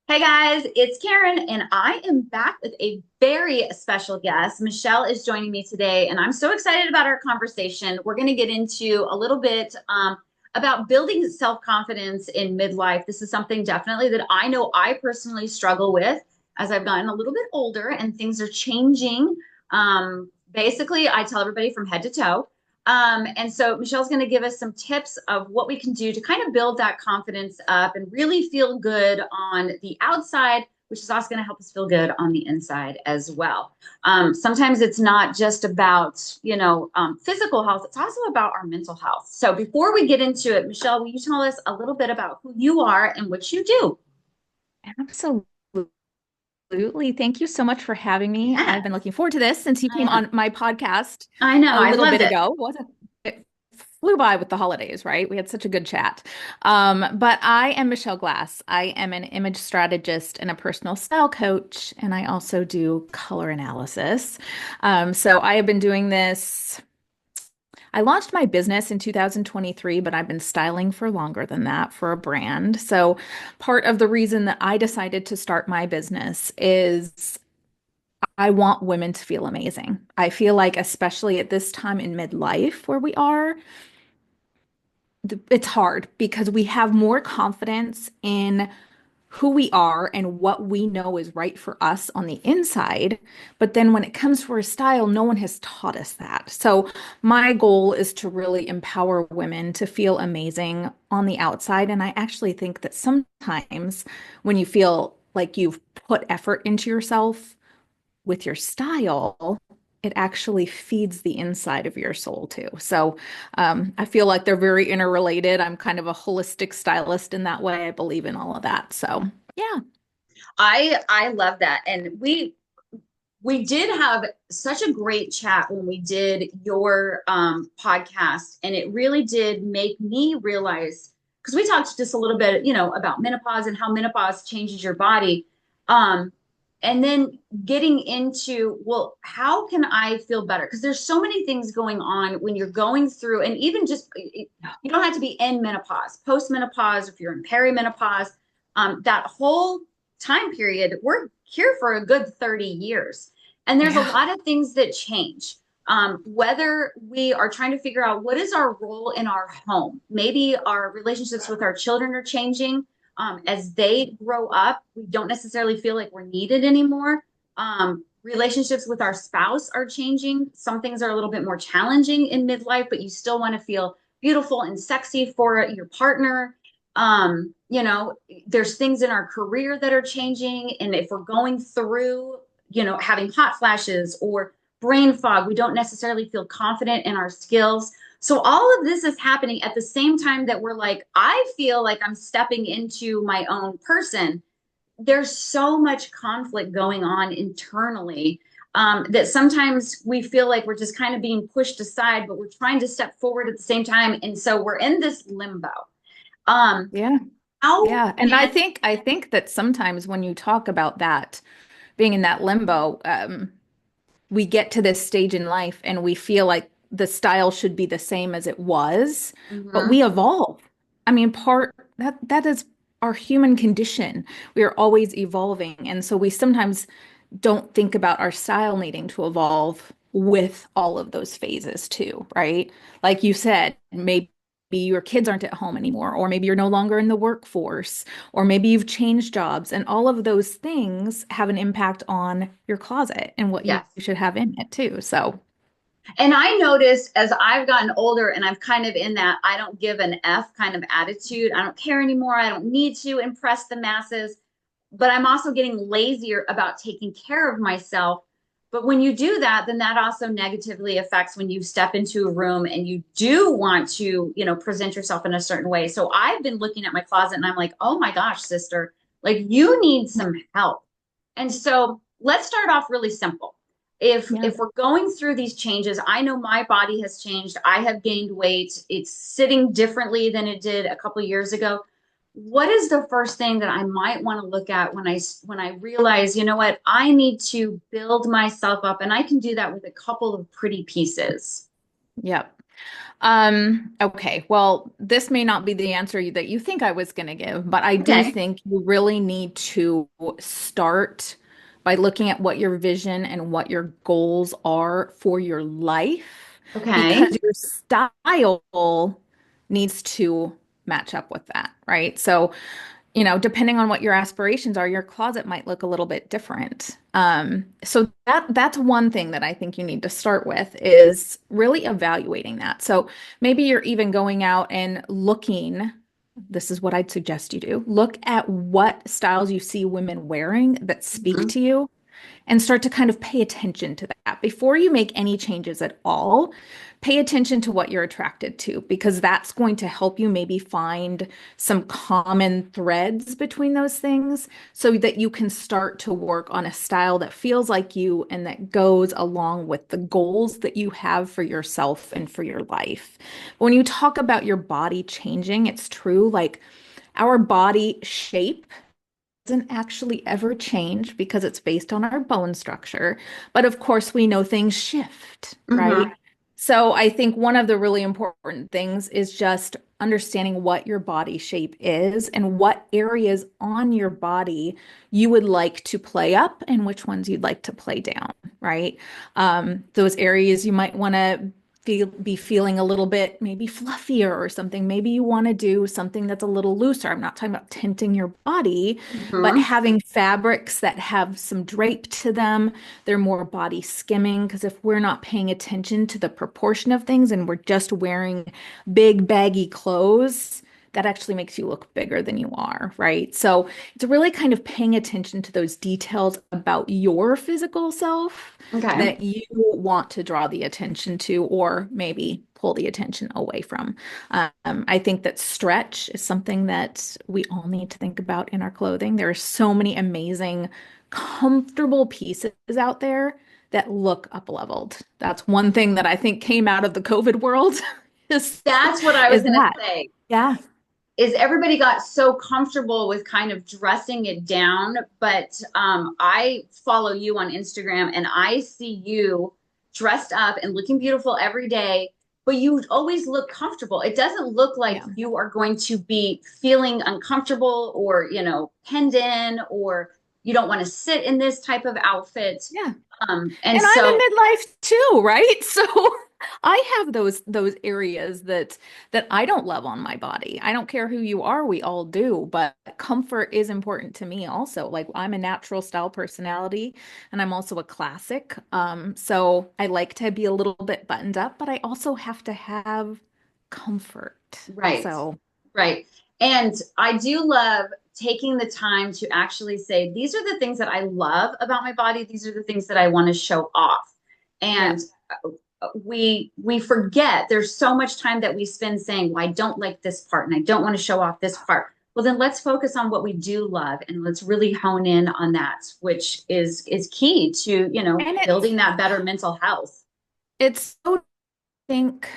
Hey guys, it's Karen, and I am back with a very special guest. Michelle is joining me today, and I'm so excited about our conversation. We're going to get into a little bit about building self-confidence in midlife. This is something definitely that I know I personally struggle with as I've gotten a little bit older and things are changing. Basically, I tell everybody from head to toe. And so Michelle's going to give us some tips of what we can do to kind of build that confidence up and really feel good on the outside, which is also going to help us feel good on the inside as well. Sometimes it's not just about, physical health, it's also about our mental health. So before we get into it, Michelle, will you tell us a little bit about who you are and what you do? Absolutely. Thank you so much for having me. Yeah, I've been looking forward to this since you I came am. on my podcast I know. a I little loved bit it. ago. Wasn't it flew by with the holidays, right? We had such a good chat. But I am Michelle Glass. I am an image strategist and a personal style coach, and I also do color analysis. So I have been doing this. I launched my business in 2023, but I've been styling for longer than that for a brand. So, part of the reason that I decided to start my business is I want women to feel amazing. I feel like, especially at this time in midlife where we are, it's hard because we have more confidence in who we are and what we know is right for us on the inside. But then when it comes to our style, no one has taught us that. So my goal is to really empower women to feel amazing on the outside. And I actually think that sometimes when you feel like you've put effort into yourself with your style, it actually feeds the inside of your soul too. So I feel like they're very interrelated. I'm kind of a holistic stylist in that way. I believe in all of that. So yeah. I love that. And we did have such a great chat when we did your podcast, and it really did make me realize because we talked just a little bit, about menopause and how menopause changes your body. Um, and then getting into, well, how can I feel better? Because there's so many things going on when you're going through, and even just you don't have to be in menopause, post-menopause, if you're in perimenopause, that whole time period, we're here for a good 30 years. And there's a Yeah. lot of things that change. Whether we are trying to figure out what is our role in our home, maybe our relationships with our children are changing. As they grow up, we don't necessarily feel like we're needed anymore. Relationships with our spouse are changing. Some things are a little bit more challenging in midlife, but you still want to feel beautiful and sexy for your partner. There's things in our career that are changing. And if we're going through, having hot flashes or brain fog, we don't necessarily feel confident in our skills. So all of this is happening at the same time that we're like, I feel like I'm stepping into my own person. There's so much conflict going on internally that sometimes we feel like we're just kind of being pushed aside, but we're trying to step forward at the same time. And so we're in this limbo. Um, Yeah. how Yeah. And I think that sometimes when you talk about that, being in that limbo, we get to this stage in life and we feel like the style should be the same as it was, but Mhm. we evolve. I mean, that is our human condition. We are always evolving. And so we sometimes don't think about our style needing to evolve with all of those phases too, right? Like you said, maybe your kids aren't at home anymore, or maybe you're no longer in the workforce, or maybe you've changed jobs, and all of those things have an impact on your closet and what you Yes. should have in it too. So, And I noticed as I've gotten older and I'm kind of in that I don't give an F kind of attitude. I don't care anymore. I don't need to impress the masses, but I'm also getting lazier about taking care of myself. But when you do that, then that also negatively affects when you step into a room and you do want to, present yourself in a certain way. So I've been looking at my closet and I'm like, oh my gosh, sister, like you need some help. And so let's start off really simple. If yeah. if we're going through these changes, I know my body has changed. I have gained weight. It's sitting differently than it did a couple of years ago. What is the first thing that I might want to look at when I realize, you know what, I need to build myself up, and I can do that with a couple of pretty pieces. Yep. Okay. Well, this may not be the answer that you think I was going to give, but I do Okay. think you really need to start by looking at what your vision and what your goals are for your life, Okay. because your style needs to match up with that, right? So, depending on what your aspirations are, your closet might look a little bit different. So that's one thing that I think you need to start with is really evaluating that. So maybe you're even going out and looking, this is what I'd suggest you do. Look at what styles you see women wearing that speak Mhm. to you and start to kind of pay attention to that. Before you make any changes at all, pay attention to what you're attracted to because that's going to help you maybe find some common threads between those things so that you can start to work on a style that feels like you and that goes along with the goals that you have for yourself and for your life. When you talk about your body changing, it's true, like our body shape doesn't actually ever change because it's based on our bone structure. But of course, we know things shift, right? Mhm. So I think one of the really important things is just understanding what your body shape is and what areas on your body you would like to play up and which ones you'd like to play down, right? Those areas you might want to be feeling a little bit maybe fluffier or something. Maybe you want to do something that's a little looser. I'm not talking about tinting your body, but Mhm. having fabrics that have some drape to them, they're more body skimming. Because if we're not paying attention to the proportion of things and we're just wearing big, baggy clothes, that actually makes you look bigger than you are, right? So it's really kind of paying attention to those details about your physical self Okay. that you want to draw the attention to, or maybe pull the attention away from. I think that stretch is something that we all need to think about in our clothing. There are so many amazing, comfortable pieces out there that look up leveled. That's one thing that I think came out of the COVID world is, That's what I was is going to that. say. Yeah. Is everybody got so comfortable with kind of dressing it down, but I follow you on Instagram and I see you dressed up and looking beautiful every day, but you always look comfortable. It doesn't look like Yeah. you are going to be feeling uncomfortable or, penned in, or you don't want to sit in this type of outfit. Yeah. And And I'm in so, midlife too, right? So I have those areas that I don't love on my body. I don't care who you are, we all do, but comfort is important to me also. Like I'm a natural style personality and I'm also a classic. So I like to be a little bit buttoned up, but I also have to have comfort. right. So, Right. And I do love taking the time to actually say, these are the things that I love about my body. These are the things that I want to show off. yeah. And we forget there's so much time that we spend saying, well, I don't like this part and I don't want to show off this part. Well, then let's focus on what we do love and let's really hone in on that, which is key to, And building that better mental health. it's so think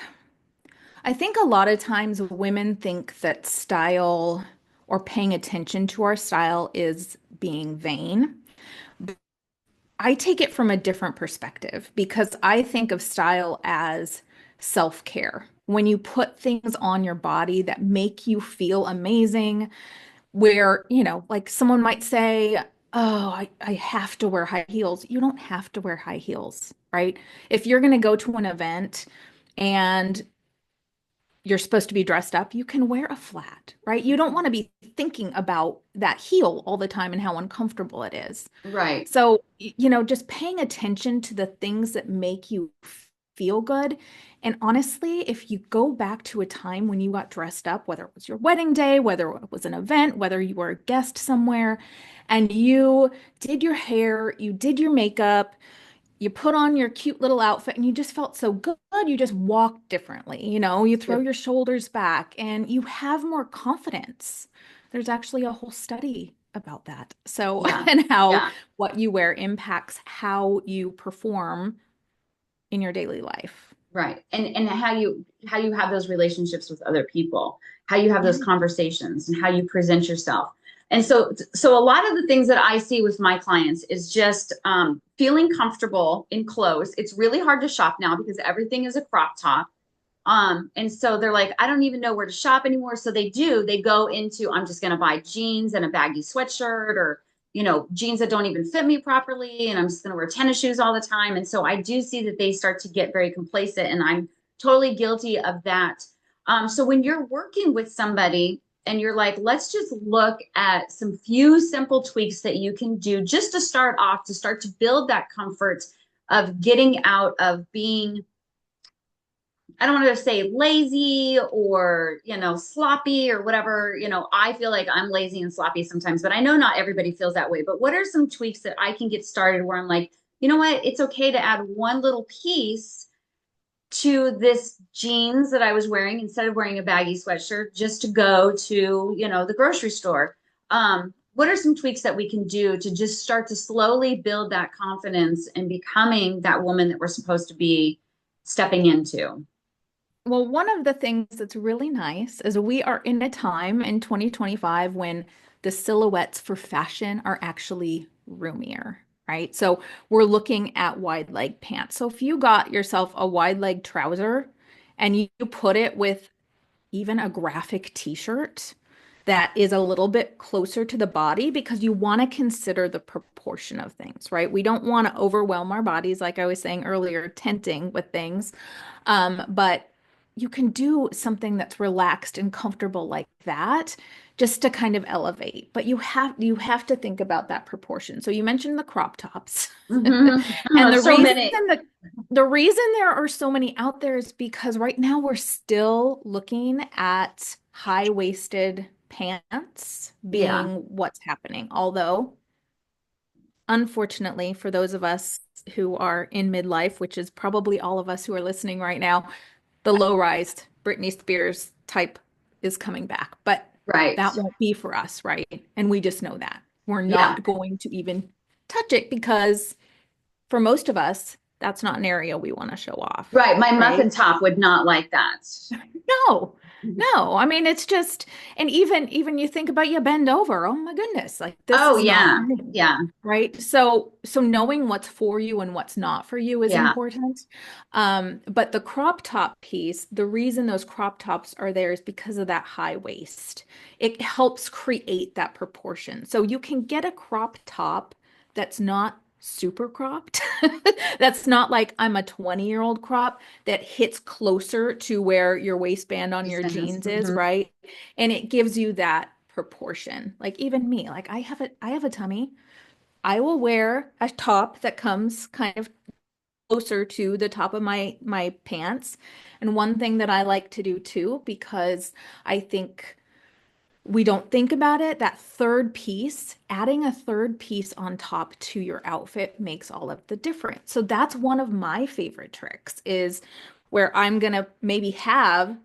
I think a lot of times women think that style or paying attention to our style is being vain. I take it from a different perspective because I think of style as self-care. When you put things on your body that make you feel amazing, where, like someone might say, oh, I have to wear high heels. You don't have to wear high heels, right? If you're going to go to an event and you're supposed to be dressed up, you can wear a flat, right? You don't want to be thinking about that heel all the time and how uncomfortable it is. Right. So, just paying attention to the things that make you feel good. And honestly, if you go back to a time when you got dressed up, whether it was your wedding day, whether it was an event, whether you were a guest somewhere, and you did your hair, you did your makeup, you put on your cute little outfit and you just felt so good. You just walk differently. You throw Yep. your shoulders back and you have more confidence. There's actually a whole study about that. So, Yeah. and how Yeah. what you wear impacts how you perform in your daily life. Right. And how you have those relationships with other people, how you have those Yeah. conversations and how you present yourself. And so a lot of the things that I see with my clients is just feeling comfortable in clothes. It's really hard to shop now because everything is a crop top. And so they're like, I don't even know where to shop anymore. So they go into, I'm just going to buy jeans and a baggy sweatshirt or, jeans that don't even fit me properly. And I'm just going to wear tennis shoes all the time. And so I do see that they start to get very complacent, and I'm totally guilty of that. So when you're working with somebody and you're like, let's just look at some few simple tweaks that you can do just to start off, to start to build that comfort of getting out of being, I don't want to say lazy or, sloppy or whatever. I feel like I'm lazy and sloppy sometimes, but I know not everybody feels that way. But what are some tweaks that I can get started where I'm like, you know what? It's okay to add one little piece to this jeans that I was wearing instead of wearing a baggy sweatshirt just to go to, the grocery store. What are some tweaks that we can do to just start to slowly build that confidence and becoming that woman that we're supposed to be stepping into? Well, one of the things that's really nice is we are in a time in 2025 when the silhouettes for fashion are actually roomier, right? So we're looking at wide leg pants. So if you got yourself a wide leg trouser and you put it with even a graphic t-shirt that is a little bit closer to the body, because you want to consider the proportion of things, right? We don't want to overwhelm our bodies, like I was saying earlier, tenting with things. But you can do something that's relaxed and comfortable like that just to kind of elevate. But you have to think about that proportion. So you mentioned the crop tops. And the So reason many. that the reason there are so many out there is because right now we're still looking at high-waisted pants Yeah, being what's happening. Although, unfortunately, for those of us who are in midlife, which is probably all of us who are listening right now, the low-rise Britney Spears type is coming back. But right. that won't be for us, right? And we just know that. We're Yeah, not going to even touch it because for most of us, that's not an area we want to show off, right. My right? muffin top would not like that. No, no. I mean, it's just, and even you think about you bend over. Oh my goodness, like this Oh, is not yeah. for me, Yeah. right? So knowing what's for you and what's not for you is Yeah. important. But the crop top piece, the reason those crop tops are there is because of that high waist. It helps create that proportion. So you can get a crop top that's not super cropped. That's not like I'm a 20-year-old crop that hits closer to where your waistband on your jeans is, Mhm. right? And it gives you that proportion. Like even me, like I have a tummy. I will wear a top that comes kind of closer to the top of my pants. And one thing that I like to do too, because I think we don't think about it, that third piece, adding a third piece on top to your outfit makes all of the difference. So that's one of my favorite tricks is where I'm gonna maybe have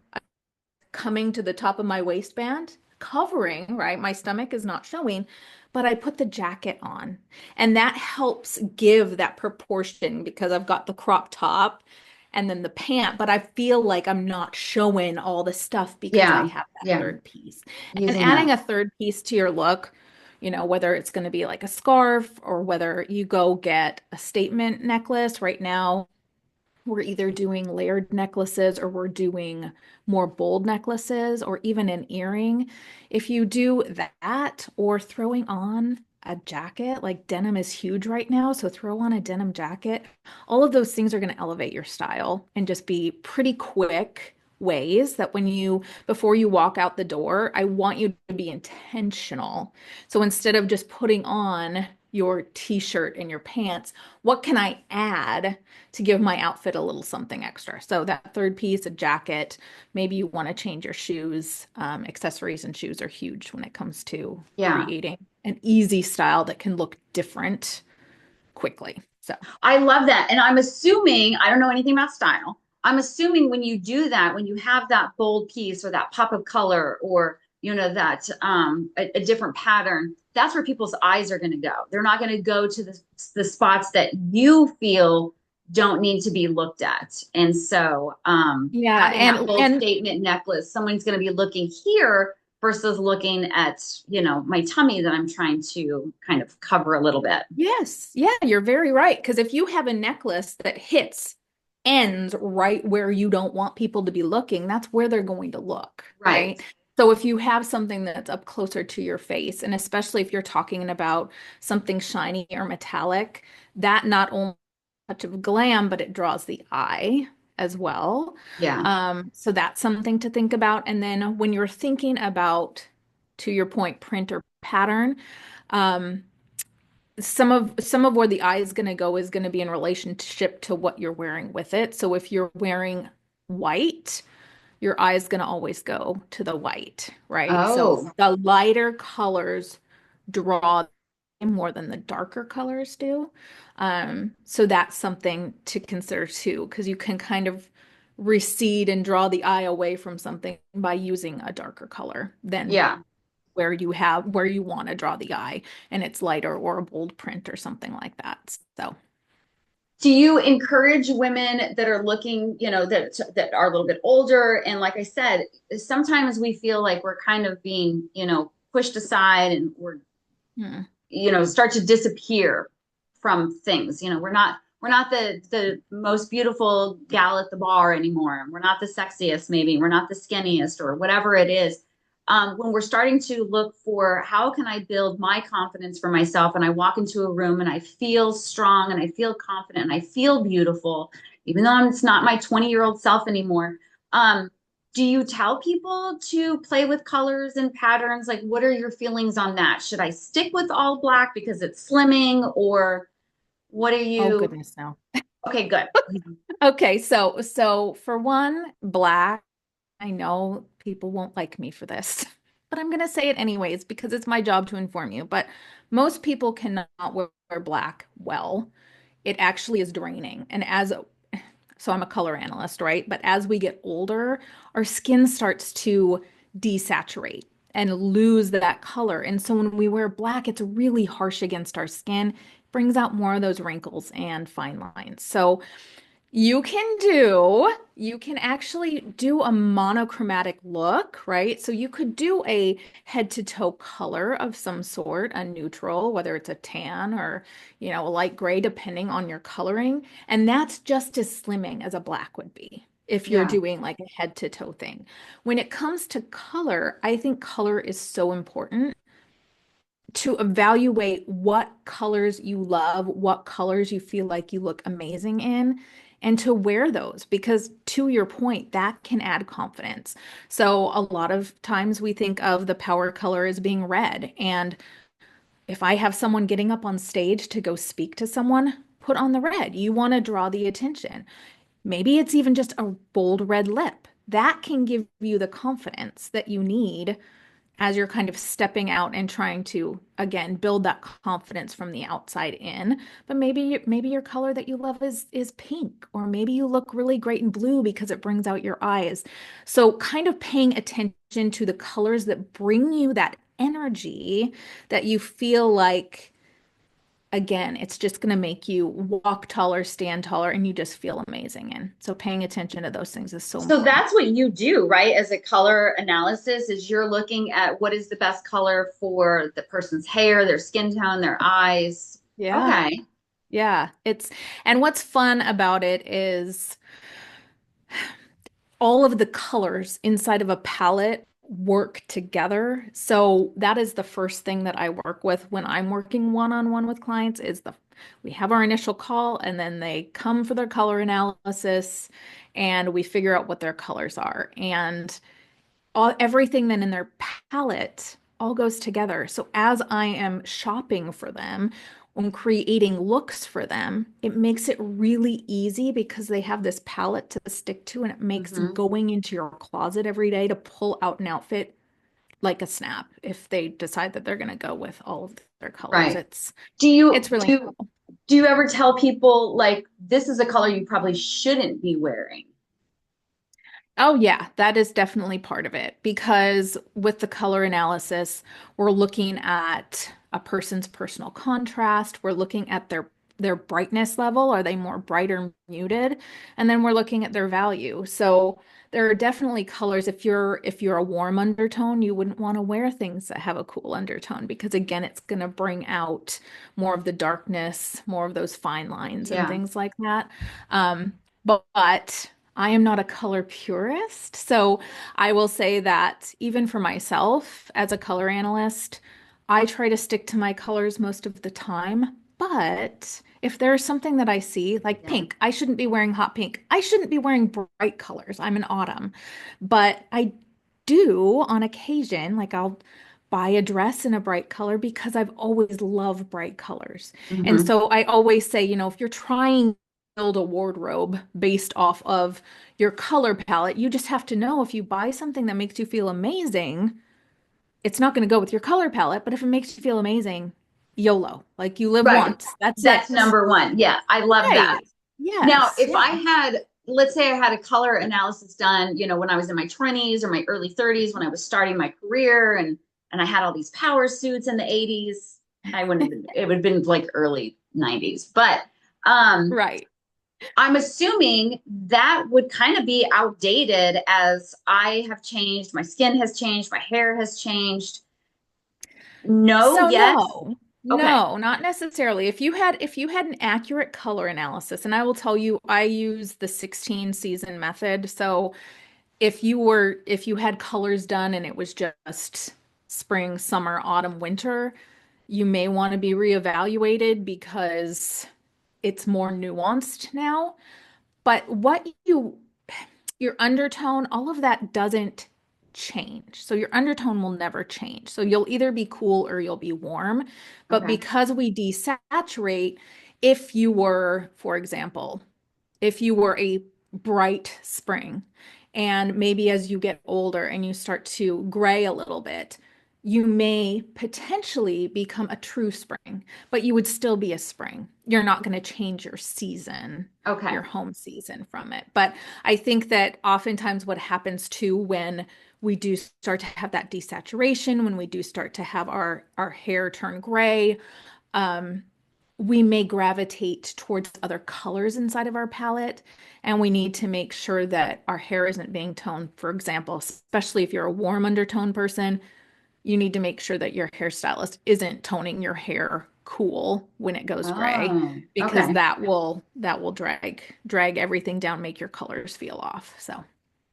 coming to the top of my waistband, covering, right? My stomach is not showing, but I put the jacket on. And that helps give that proportion because I've got the crop top and then the pant, but I feel like I'm not showing all the stuff because I Yeah. have that Yeah. third piece. And Using that. adding a third piece to your look, whether it's going to be like a scarf or whether you go get a statement necklace right now, we're either doing layered necklaces or we're doing more bold necklaces or even an earring. If you do that or throwing on a jacket, like denim is huge right now, so throw on a denim jacket. All of those things are going to elevate your style and just be pretty quick ways that before you walk out the door, I want you to be intentional. So instead of just putting on your t-shirt and your pants, what can I add to give my outfit a little something extra? So that third piece, a jacket, maybe you want to change your shoes. Accessories and shoes are huge when it comes to Yeah. creating an easy style that can look different quickly. So I love that. And I'm assuming, I don't know anything about style. I'm assuming when you do that, when you have that bold piece or that pop of color or, that a different pattern, that's where people's eyes are going to go. They're not going to go to the spots that you feel don't need to be looked at. And so yeah, having that and bold and statement necklace, someone's going to be looking here versus looking at, my tummy that I'm trying to kind of cover a little bit. yes, yeah, you're very right. Because if you have a necklace that hits ends right where you don't want people to be looking, that's where they're going to look, Right. right? So if you have something that's up closer to your face, and especially if you're talking about something shiny or metallic, that not only touch of glam, but it draws the eye as well. Yeah. So that's something to think about. And then when you're thinking about, to your point, print or pattern, um, some of where the eye is going to go is going to be in relationship to what you're wearing with it. So if you're wearing white, your eye is going to always go to the white, right? So Oh, the lighter colors draw more than the darker colors do. So that's something to consider too, because you can kind of recede and draw the eye away from something by using a darker color than yeah. where you want to draw the eye and it's lighter or a bold print or something like that. So, Do you encourage women that are looking, that are a little bit older? And like I said, sometimes we feel like we're kind of being, pushed aside and hmm. start to disappear from things. We're not the most beautiful gal at the bar anymore. We're not the sexiest, maybe. We're not the skinniest or whatever it is. When we're starting to look for how can I build my confidence for myself, and I walk into a room and I feel strong and I feel confident and I feel beautiful, even though it's not my 20-year-old self anymore. Um, do you tell people to play with colors and patterns? Like, what are your feelings on that? Should I stick with all black because it's slimming, or what are Oh you? goodness, no. Okay, good. Okay, so for one, black, I know people won't like me for this, but I'm gonna say it anyways because it's my job to inform you. But most people cannot wear black well. It actually is draining. And so I'm a color analyst, right? But as we get older, our skin starts to desaturate and lose that color. And so when we wear black, it's really harsh against our skin, brings out more of those wrinkles and fine lines. So you can actually do a monochromatic look, right? So you could do a head to toe color of some sort, a neutral, whether it's a tan or, a light gray, depending on your coloring. And that's just as slimming as a black would be if you're Yeah. doing like a head to toe thing. When it comes to color, I think color is so important to evaluate what colors you love, what colors you feel like you look amazing in, and to wear those because, to your point, that can add confidence. So, a lot of times we think of the power color as being red. And if I have someone getting up on stage to go speak to someone, put on the red. You want to draw the attention. Maybe it's even just a bold red lip. That can give you the confidence that you need as you're kind of stepping out and trying to again build that confidence from the outside in. But maybe your color that you love is pink, or maybe you look really great in blue because it brings out your eyes. So kind of paying attention to the colors that bring you that energy that you feel like, again, it's just going to make you walk taller, stand taller, and you just feel amazing. And so paying attention to those things is so So important. that's what you do, right? As a color analysis, is you're looking at what is the best color for the person's hair, their skin tone, their eyes. Yeah. Okay. Yeah, and what's fun about it is all of the colors inside of a palette work together. So that is the first thing that I work with when I'm working one-on-one with clients is we have our initial call and then they come for their color analysis and we figure out what their colors are. And everything then in their palette all goes together. So as I am shopping for them, when creating looks for them, it makes it really easy because they have this palette to stick to, and it makes Hmm. going into your closet every day to pull out an outfit like a snap if they decide that they're going to go with all of their colors. Right. It's Do you it's really do do you ever tell people like this is a color you probably shouldn't be wearing? Oh, yeah, that is definitely part of it because with the color analysis, we're looking at a person's personal contrast, we're looking at their brightness level, are they more bright or muted? And then we're looking at their value. So there are definitely colors if you're a warm undertone, you wouldn't want to wear things that have a cool undertone because again, it's going to bring out more of the darkness, more of those fine lines and Yeah. things like that. Um, but I am not a color purist. So I will say that even for myself as a color analyst, I try to stick to my colors most of the time. But if there's something that I see, like Yeah. pink, I shouldn't be wearing hot pink. I shouldn't be wearing bright colors. I'm an autumn. But I do on occasion, like I'll buy a dress in a bright color because I've always loved bright colors. And Hmm. so I always say, if you're trying build a wardrobe based off of your color palette. You just have to know if you buy something that makes you feel amazing, it's not going to go with your color palette. But if it makes you feel amazing, YOLO. Like you live Right. once. That's That's it. number one. Yeah, I love that. Right. Now, Yes. if I Yeah. had, let's say I had a color analysis done, when I was in my 20s or my early 30s, when I was starting my career and I had all these power suits in the 80s, I wouldn't have been, it would have been like early 90s. But um Right. I'm assuming that would kind of be outdated as I have changed, my skin has changed, my hair has changed. No, So yes. no. Okay. No, not necessarily. If you had an accurate color analysis, and I will tell you, I use the 16 season method. So if you had colors done and it was just spring, summer, autumn, winter, you may want to be reevaluated because it's more nuanced now. But your undertone, all of that doesn't change. So your undertone will never change. So you'll either be cool or you'll be warm. But Okay. because we desaturate, if you were, for example, if you were a bright spring and maybe as you get older and you start to gray a little bit, you may potentially become a true spring, but you would still be a spring. You're not going to change your season, Okay. your home season from it. But I think that oftentimes what happens too when we do start to have that desaturation, when we do start to have our hair turn gray, um, we may gravitate towards other colors inside of our palette, and we need to make sure that our hair isn't being toned. For example, especially if you're a warm undertone person, you need to make sure that your hairstylist isn't toning your hair cool when it goes gray, Oh, because okay. that will drag everything down, make your colors feel off. So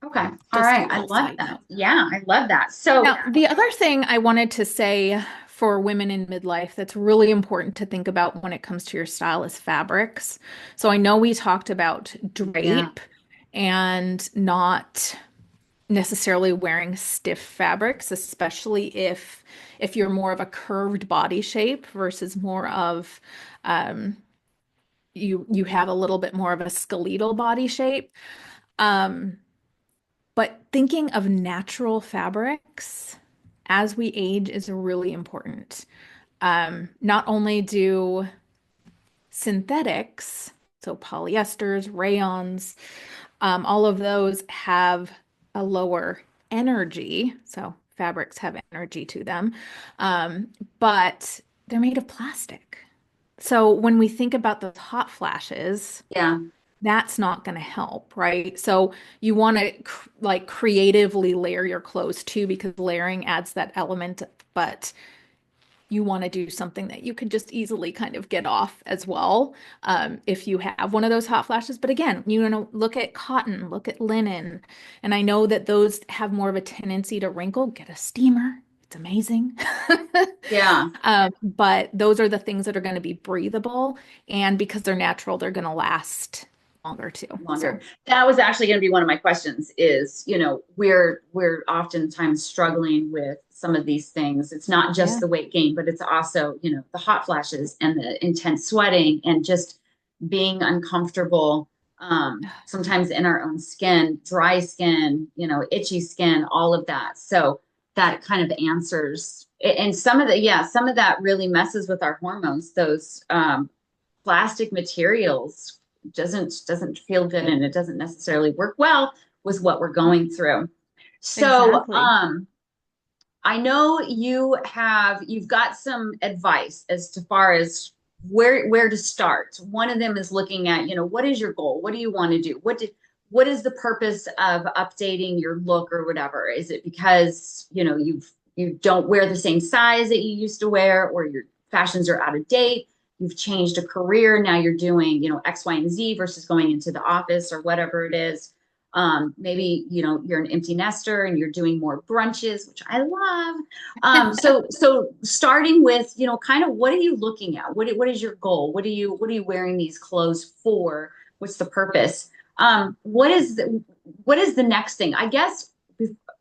Okay. All just a right. I little love side that. note. Yeah, I love that. So, Now, the other thing I wanted to say for women in midlife that's really important to think about when it comes to your style is fabrics. So I know we talked about yeah. drape and not necessarily wearing stiff fabrics, especially if you're more of a curved body shape versus more of um, you have a little bit more of a skeletal body shape. Um, but thinking of natural fabrics as we age is really important. Not only do synthetics, so polyesters, rayons, all of those have a lower energy, so fabrics have energy to them, um, but they're made of plastic. So when we think about those hot flashes, Yeah. that's not going to help, right? So you want to like creatively layer your clothes too, because layering adds that element, but you want to do something that you can just easily kind of get off as well, if you have one of those hot flashes. But again, look at cotton, look at linen, and I know that those have more of a tendency to wrinkle. Get a steamer. It's amazing. Yeah. But those are the things that are going to be breathable, and because they're natural, they're going to last longer too. Longer. So That was actually going to be one of my questions is, we're oftentimes struggling with some of these things. It's not just yeah. the weight gain, but it's also, the hot flashes and the intense sweating and just being uncomfortable sometimes in our own skin, dry skin, itchy skin, all of that. So that kind of answers and some of that really messes with our hormones, those plastic materials doesn't feel good and it doesn't necessarily work well with what we're going through. So, Exactly. I know you've got some advice as to far as where to start. One of them is looking at, what is your goal? What do you want to do? What is the purpose of updating your look or whatever? Is it because, you don't wear the same size that you used to wear or your fashions are out of date? you've changed a career. Now you're doing, X, Y, and Z versus going into the office or whatever it is. Maybe, you're an empty nester and you're doing more brunches, which I love. So starting with, kind of what are you looking at? What is your goal? What are you wearing these clothes for? What's the purpose? What is the next thing? I guess,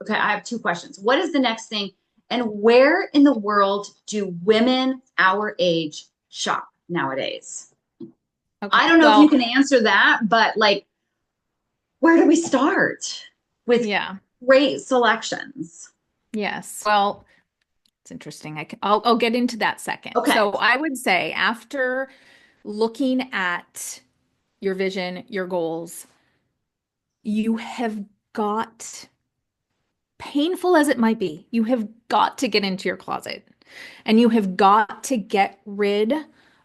okay, I have two questions. What is the next thing? And where in the world do women our age shop nowadays? I Okay. don't know if you Well, can answer that, but like, where do we start with yeah. great selections? Yes. Well, it's interesting. I'll get into that second. Okay. So I would say after looking at your vision, your goals, you have got, painful as it might be, you have got to get into your closet and you have got to get rid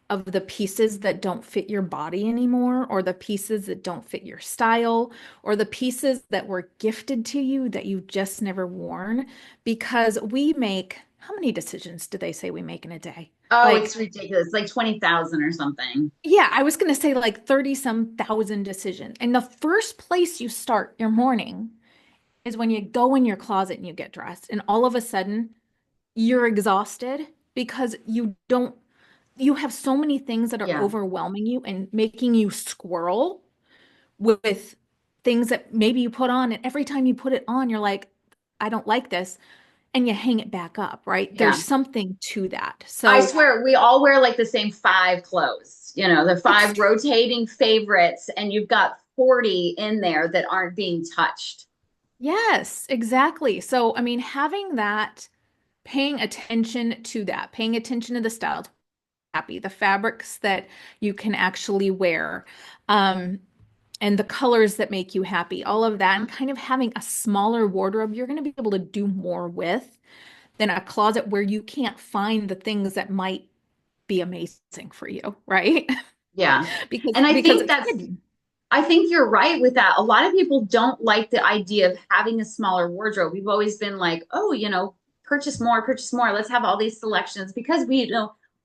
of the pieces that don't fit your body anymore, or the pieces that don't fit your style, or the pieces that were gifted to you that you've just never worn. Because we make, how many decisions do they say we make in a day? Oh, it's Like, ridiculous. Like 20,000 or something. yeah, I was going to say like 30 some thousand decisions. And the first place you start your morning is when you go in your closet and you get dressed. And all of a sudden, you're exhausted because you have so many things that are Yeah. overwhelming you and making you squirrel with things that maybe you put on. And every time you put it on, you're like, I don't like this. And you hang it back up, right? There's Yeah. something to that. I So, swear we all wear like the same five clothes, the five ex rotating favorites, and you've got 40 in there that aren't being touched. yes, exactly. So, I mean, having that, paying attention to that, paying attention to the style, happy, the fabrics that you can actually wear, um, and the colors that make you happy, all of that, and kind of having a smaller wardrobe you're going to be able to do more with than a closet where you can't find the things that might be amazing for you, right? Yeah. Because And I because think it's that's hidden. I think you're right with that. A lot of people don't like the idea of having a smaller wardrobe. We've always been like, oh, purchase more, purchase more. Let's have all these selections because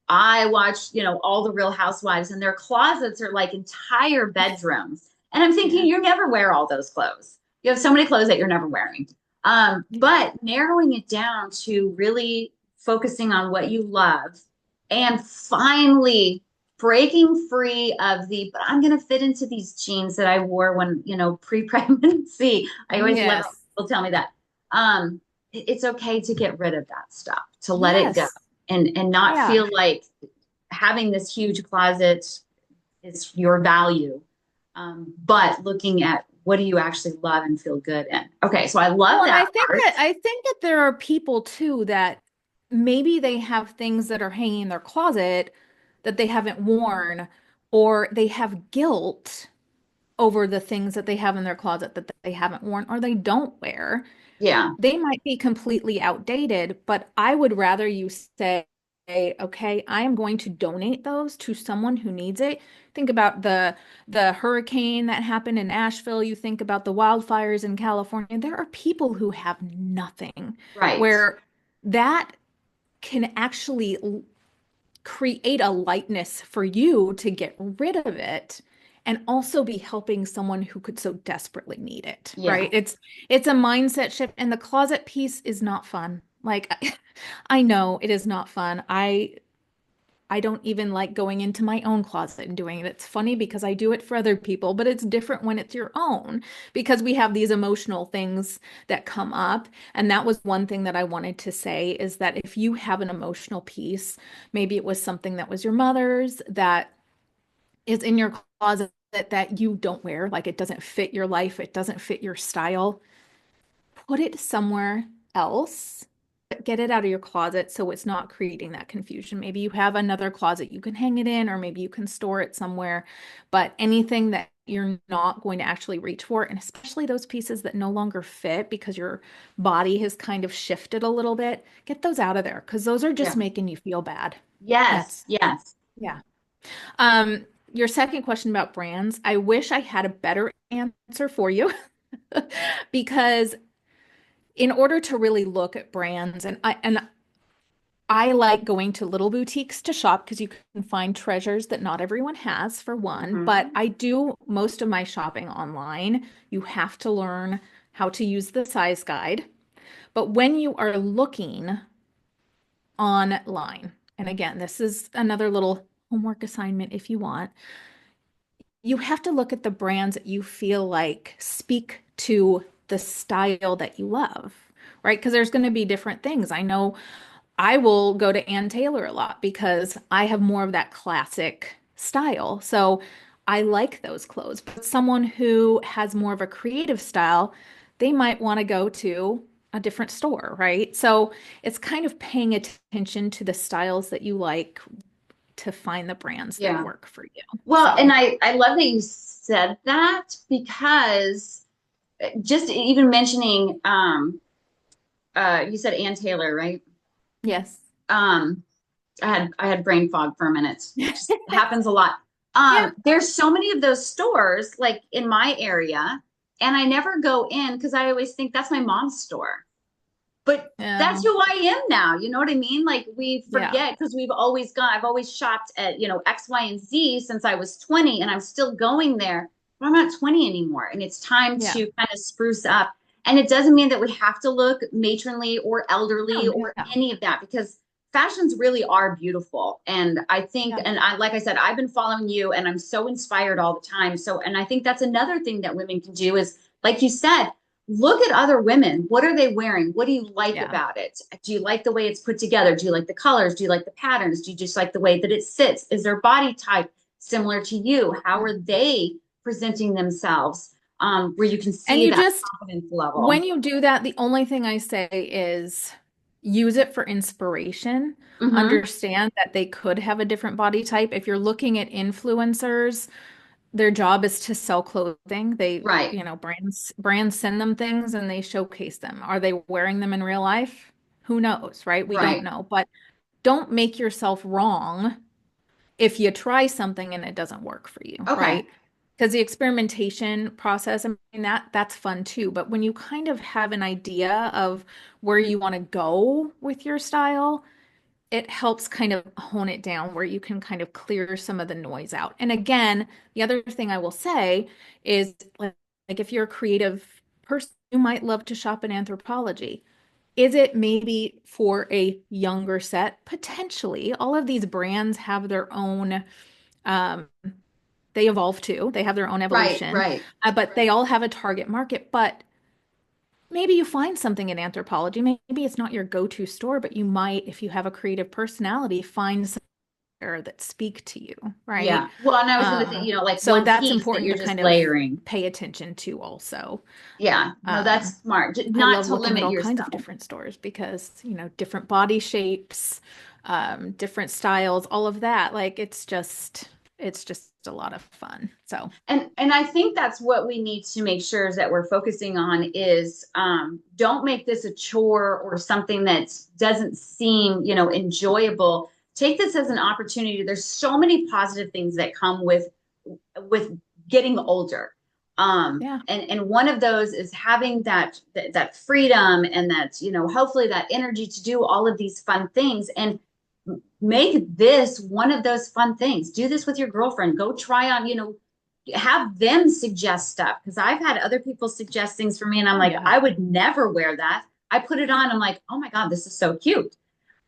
I watch, all the Real Housewives and their closets are like entire bedrooms. And I'm thinking, Yeah. you never wear all those clothes. You have so many clothes that you're never wearing. But narrowing it down to really focusing on what you love and finally breaking free of but I'm going to fit into these jeans that I wore when, pre-pregnancy. I always love it Yes. when people tell me that. It's okay to get rid of that stuff, to let it go Yes. and not Yeah. feel like having this huge closet is your value. But looking at what do you actually love and feel good in. Okay, so I Well, love and that I think part. that I think that there are people too that maybe they have things that are hanging in their closet that they haven't worn, or they have guilt over the things that they have in their closet that they haven't worn or they don't wear. Yeah, They might be completely outdated, but I would rather you say, okay, I am going to donate those to someone who needs it. Think about the hurricane that happened in Asheville. You think about the wildfires in California. There are people who have nothing, right. where that can actually create a lightness for you to get rid of it and also be helping someone who could so desperately need it, right? Yeah. It's a mindset shift, and the closet piece is not fun. Like I know it is not fun. I don't even like going into my own closet and doing it. It's funny because I do it for other people, but it's different when it's your own because we have these emotional things that come up. And that was one thing that I wanted to say is that if you have an emotional piece, maybe it was something that was your mother's that is in your closet that you don't wear, like it doesn't fit your life, it doesn't fit your style, put it somewhere else. Get it out of your closet so it's not creating that confusion. Maybe you have another closet you can hang it in, or maybe you can store it somewhere. But anything that you're not going to actually reach for, and especially those pieces that no longer fit because your body has kind of shifted a little bit, get those out of there because those are just Yeah. making you feel bad. Yes. That's, Yes. yeah. Your second question about brands, I wish I had a better answer for you because in order to really look at brands, and I like going to little boutiques to shop because you can find treasures that not everyone has, for one. But Mhm. I do most of my shopping online. You have to learn how to use the size guide. But when you are looking online, and again, this is another little homework assignment if you want, you have to look at the brands that you feel like speak to the style that you love, right? Because there's going to be different things. I know I will go to Ann Taylor a lot because I have more of that classic style. So I like those clothes. But someone who has more of a creative style, they might want to go to a different store, right? So it's kind of paying attention to the styles that you like to find the brands that Yeah. work for you. Well, and So, I love that you said that because just even mentioning you said Ann Taylor, right? yes. Um I had brain fog for a minute. It just happens a lot. Yeah. There's so many of those stores like in my area, and I never go in because I always think that's my mom's store. But Yeah. that's who I am now. You know what I mean? Like we Yeah. forget because I've always shopped at, X, Y, and Z since I was 20 and I'm still going there, but I'm not 20 anymore. And it's time Yeah. to kind of spruce up. And it doesn't mean that we have to look matronly or elderly No, or no. any of that because fashions really are beautiful. And I think, Yeah. and I, like I said, I've been following you and I'm so inspired all the time. So, and I think that's another thing that women can do is, like you said, look at other women. What are they wearing? What do you like Yeah. about it? Do you like the way it's put together? Do you like the colors? Do you like the patterns? Do you just like the way that it sits? Is their body type similar to you? How Yeah. are they presenting themselves? Where you can And see you that just, confidence level. when you do that, the only thing I say is use it for inspiration. Mm-hmm. Understand that they could have a different body type. If you're looking at influencers, their job is to sell clothing. They, Right. brands send them things and they showcase them. Are they wearing them in real life? Who knows, right? We don't Right. know. But don't make yourself wrong if you try something and it doesn't work for you, Okay. right? Because the experimentation process, I mean, that's fun too. But when you kind of have an idea of where you want to go with your style, it helps kind of hone it down where you can kind of clear some of the noise out. And again, the other thing I will say is like if you're a creative person, you might love to shop in Anthropology. Is it maybe for a younger set? Potentially. All of these brands have their own, um, they evolve too. They have their own Right. evolution, Right. but they all have a target market. But maybe you find something in Anthropology. Maybe it's not your go-to store, but you might, if you have a creative personality, find some there that speak to you, right? Yeah. Well, and I was going to say, like So one that's piece that important you're to just kind of layering. pay attention to also. Yeah. No, Um, that's smart. I Not love to looking at limit all kinds of yourself. different stores because, different body shapes, different styles, all of that. Like it's just a lot of fun. So, And I think that's what we need to make sure is that we're focusing on is don't make this a chore or something that doesn't seem enjoyable. Take this as an opportunity. There's so many positive things that come with getting older. yeah, And one of those is having that freedom and that hopefully that energy to do all of these fun things and make this one of those fun things. Do this with your girlfriend. Go try on, have them suggest stuff because I've had other people suggest things for me and I'm oh like, yeah, I would never wear that. I put it on, I'm like, oh my God, this is so cute.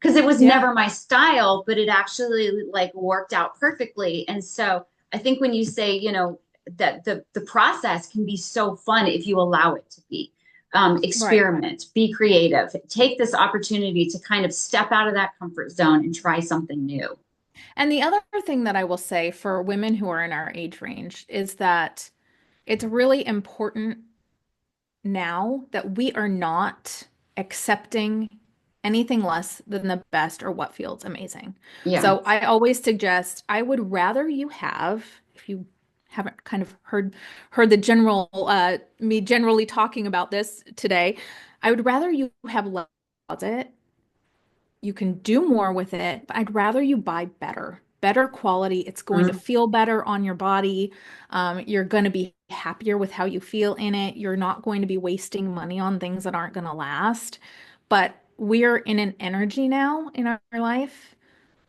Because it was yeah, never my style, but it actually like worked out perfectly. And so I think when you say, that the process can be so fun if you allow it to be. right. Experiment, be creative, take this opportunity to kind of step out of that comfort zone and try something new. And the other thing that I will say for women who are in our age range is that it's really important now that we are not accepting anything less than the best or what feels amazing. Yeah. So I always suggest I would rather you have, if you haven't kind of heard the general me generally talking about this today, I would rather you have less closet. You can do more with it, but I'd rather you buy better quality. It's going to Mm, feel better on your body. You're going to be happier with how you feel in it. You're not going to be wasting money on things that aren't going to last. But we're in an energy now in our life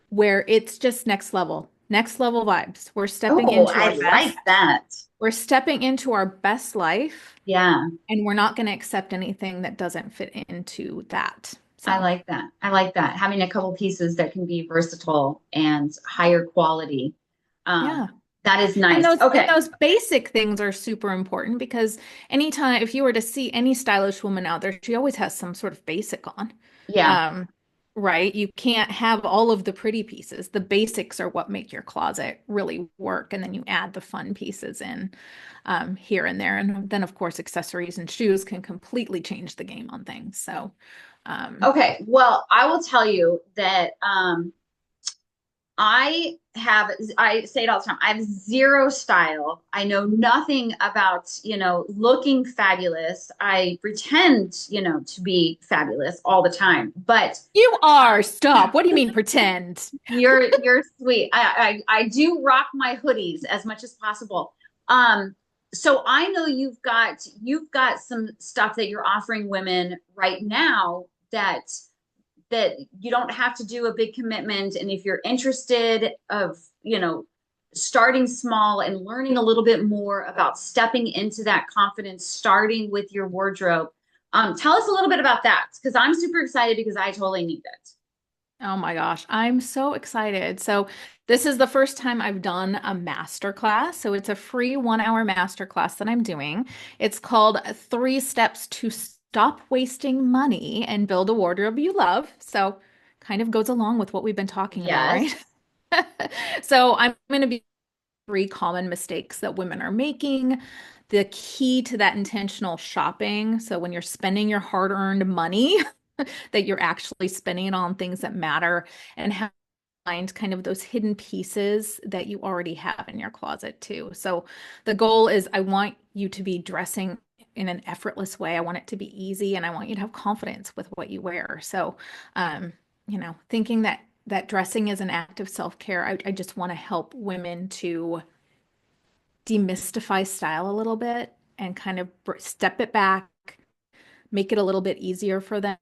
where it's just next level vibes. We're stepping Oh, into I our like best. that. We're stepping into our best life, Yeah, and we're not going to accept anything that doesn't fit into that. I So, like that. I like that. Having a couple pieces that can be versatile and higher quality. Um, yeah. that is And nice. those Okay. basic things are super important because anytime if you were to see any stylish woman out there, she always has some sort of basic on. Yeah. Um, right? You can't have all of the pretty pieces. The basics are what make your closet really work, and then you add the fun pieces in here and there. And then of course accessories and shoes can completely change the game on things. So Okay. Well, I will tell you that I say it all the time. I have zero style. I know nothing about, looking fabulous. I pretend, to be fabulous all the time, but you are, stop. What do you mean pretend? you're sweet. I do rock my hoodies as much as possible. Um, so I know you've got some stuff that you're offering women right now that you don't have to do a big commitment. And if you're interested of, starting small and learning a little bit more about stepping into that confidence, starting with your wardrobe, tell us a little bit about that because I'm super excited because I totally need it. Oh my gosh, I'm so excited. So, this is the first time I've done a master class. So, it's a free 1 hour master class that I'm doing. It's called Three Steps to Stop Wasting Money and Build a Wardrobe You Love. So, kind of goes along with what we've been talking about, right? Yes. So, I'm going to be three common mistakes that women are making. The key to that intentional shopping. So, when you're spending your hard-earned money, that you're actually spending it on things that matter and how to find kind of those hidden pieces that you already have in your closet too. So the goal is I want you to be dressing in an effortless way. I want it to be easy and I want you to have confidence with what you wear. So, thinking that dressing is an act of self-care, I just want to help women to demystify style a little bit and kind of step it back, make it a little bit easier for them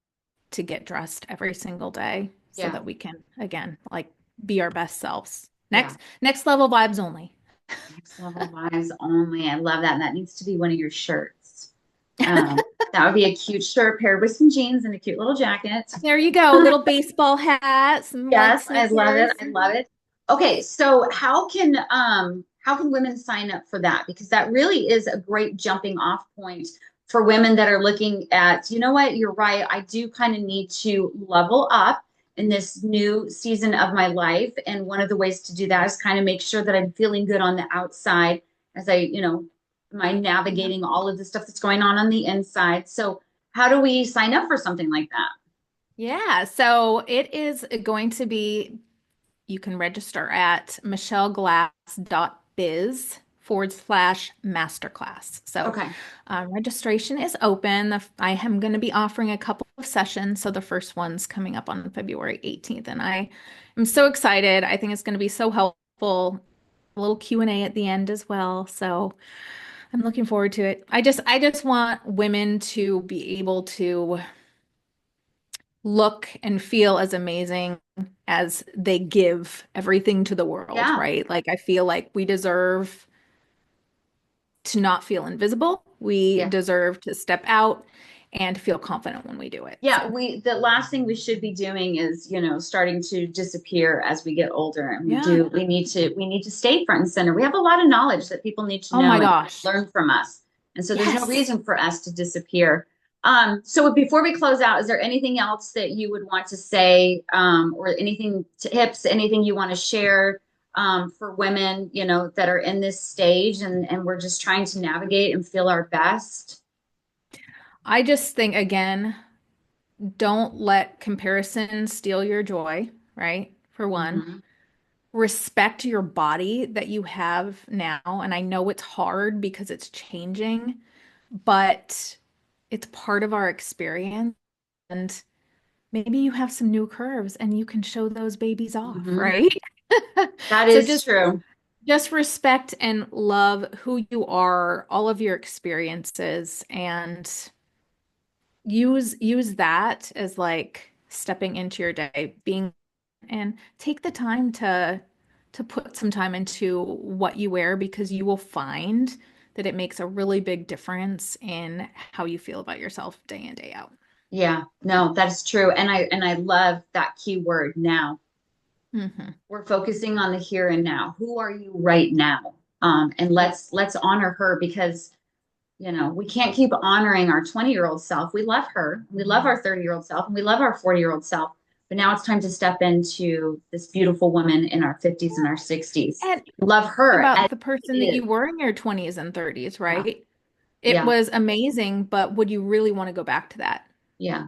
to get dressed every single day so Yeah. that we can again like be our best selves. Yeah. Next level vibes only. Next level vibes only. I love that. And that needs to be one of your shirts. That would be a cute shirt paired with some jeans and a cute little jacket. There you go. Little baseball hat, some white Yes, I love it. sneakers. I love it. Okay, so how can women sign up for that? Because that really is a great jumping off point for women that are looking at, you know what, you're right. I do kind of need to level up in this new season of my life. And one of the ways to do that is kind of make sure that I'm feeling good on the outside as am I Yeah. navigating all of the stuff that's going on the inside. So how do we sign up for something like that? Yeah, so it is going to be, you can register at michelleglass.biz/masterclass. So Okay. registration is open. I am going to be offering a couple of sessions. So the first one's coming up on February 18th, and I am so excited. I think it's going to be so helpful. A little Q&A at the end as well. So I'm looking forward to it. I just want women to be able to look and feel as amazing as they give everything to the world, Yeah. right? Like I feel like we deserve to not feel invisible. We Yeah. deserve to step out and feel confident when we do it. Yeah, So, the last thing we should be doing is, starting to disappear as we get older. And yeah. we need to stay front and center. We have a lot of knowledge that people need to Oh my know and gosh. learn from us. And so there's no Yes. reason for us to disappear. So before we close out, is there anything else that you would want to say, or anything tips, anything you want to share, for women, that are in this stage and we're just trying to navigate and feel our best? I just think, again, don't let comparison steal your joy, right? For one, Hmm. respect your body that you have now. And I know it's hard because it's changing, but it's part of our experience. And maybe you have some new curves and you can show those babies off, Hmm. right? That So is just true. just respect and love who you are, all of your experiences, and use that as like stepping into your day, being and take the time to put some time into what you wear because you will find that it makes a really big difference in how you feel about yourself day in, day out. Yeah, no, that is true. And I love that key word now. Hmm. We're focusing on the here and now. Who are you right now? And Yeah. let's honor her because we can't keep honoring our 20-year-old self. We love her. We love our 30-year-old self and we love our 40-year-old self. But now it's time to step into this beautiful woman in our 50s and our 60s. And Love her as about the person it that is. you were in your 20s and 30s, Yeah. right? It Yeah. was amazing, but would you really want to go back to that? Yeah.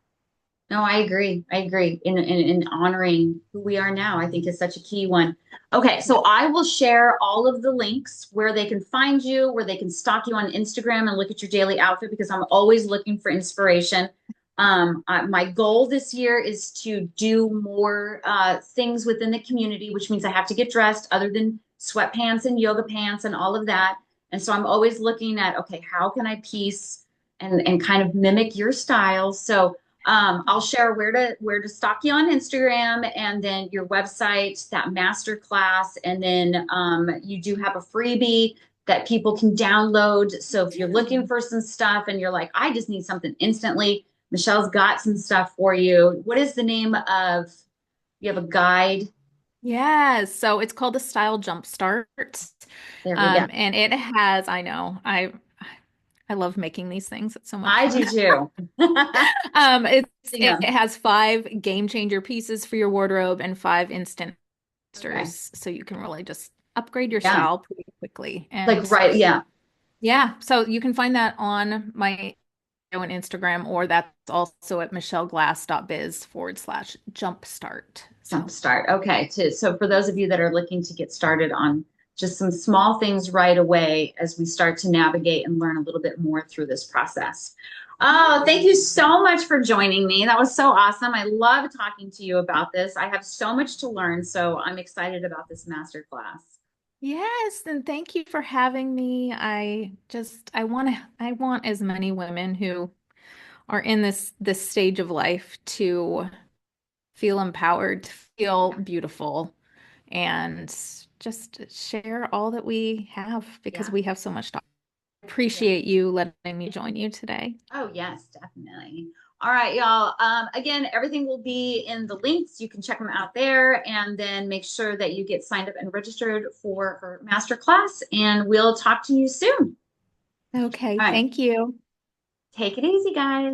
No, I agree. I agree. In honoring who we are now, I think is such a key one. Okay, Yeah. so I will share all of the links where they can find you, where they can stalk you on Instagram and look at your daily outfit because I'm always looking for inspiration. My goal this year is to do more things within the community, which means I have to get dressed other than sweatpants and yoga pants and all of that. And so I'm always looking at, okay, how can I piece and kind of mimic your style? So I'll share where to stalk you on Instagram and then your website, that master class, and then you do have a freebie that people can download. So if you're looking for some stuff and you're like, I just need something instantly, Michelle's got some stuff for you. What is the name of? You have a guide. Yes. So it's called the Style Jumpstart. There we go. And it has, I know, I love making these things. It's so much I fun. do too. It Yeah. has 5 game changer pieces for your wardrobe and 5 instant Okay. busters, so you can really just upgrade your Yeah. style pretty quickly. Like And right. Yeah. yeah, so you can find that on my on Instagram, or that's also at michelleglass.biz/jumpstart. So Jumpstart. Okay. So for those of you that are looking to get started on just some small things right away as we start to navigate and learn a little bit more through this process. Oh, thank you so much for joining me. That was so awesome. I love talking to you about this. I have so much to learn, so I'm excited about this masterclass. yes, and thank you for having me. I want as many women who are in this stage of life to feel empowered, to feel beautiful, and just share all that we have because Yeah. we have so much to Yeah. appreciate you letting me join you today. Oh, yes, definitely. All right, y'all. Again, everything will be in the links. You can check them out there and then make sure that you get signed up and registered for her masterclass. And we'll talk to you soon. Okay, All right. thank you. Take it easy, guys.